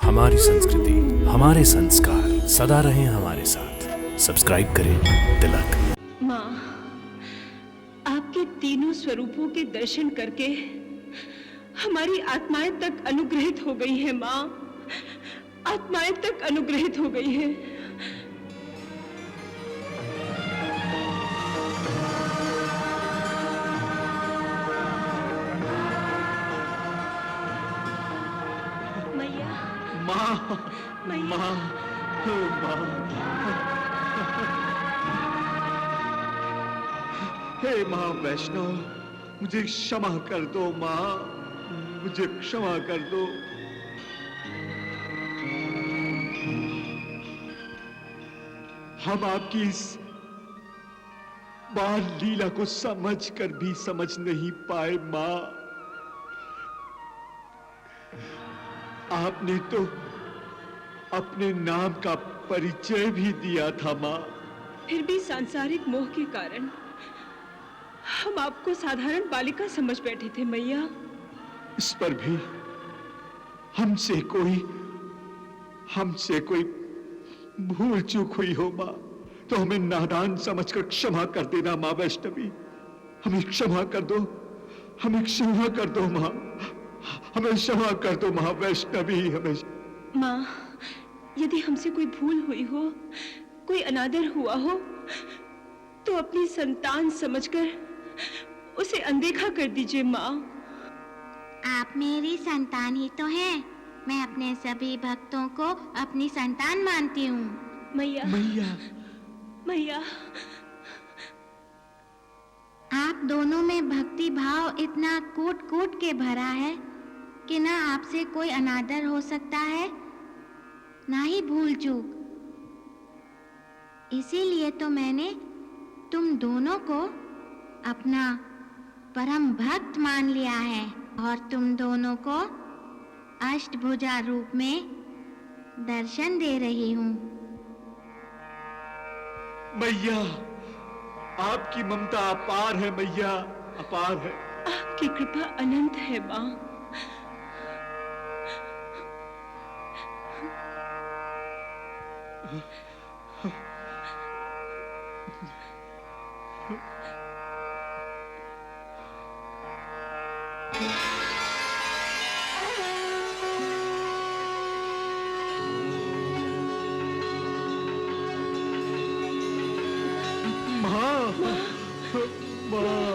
हमारी संस्कृति, हमारे संस्कार सदा रहें हमारे साथ। सब्सक्राइब करें तिलक। माँ, आपके तीनों स्वरूपों के दर्शन करके हमारी आत्माएं तक अनुग्रहित हो गई हैं। माँ, आत्माएं तक अनुग्रहित हो गई हैं। मैया, माँ, मैया, माँ, माँ, हे माँ वैष्णव, मुझे क्षमा कर दो माँ, मुझे क्षमा कर दो। हम आपकी इस बाल लीला को समझ कर भी समझ नहीं पाए माँ। आपने तो अपने नाम का परिचय भी दिया था माँ। फिर भी सांसारिक मोह के कारण हम आपको साधारण बालिका समझ बैठे थे मैया। इस पर भी हमसे कोई भूल चूक हुई हो माँ, तो हमें नादान समझकर क्षमा कर देना माँ वैष्णवी। हमें क्षमा कर दो, हमें क्षमा कर दो माँ, हमें क्षमा कर दो माँ वैष्णवी। हमें माँ, यदि हमसे कोई भूल हुई हो, कोई अनादर हुआ हो, तो अपनी संतान समझकर उसे अनदेखा कर दीजिए माँ। आप मेरी संतान ही तो हैं। मैं अपने सभी भक्तों को अपनी संतान मानती हूँ। मैया, मैया, मैया, आप दोनों में भक्ति भाव इतना कूट कूट के भरा है कि ना आपसे कोई अनादर हो सकता है, ना ही भूल चूक। इसीलिए तो मैंने तुम दोनों को अपना परम भक्त मान लिया है और तुम दोनों को अष्टभुजा रूप में दर्शन दे रही हूँ। मैया, आपकी ममता अपार है मैया, अपार है। आपकी कृपा अनंत है माँ। माँ, माँ,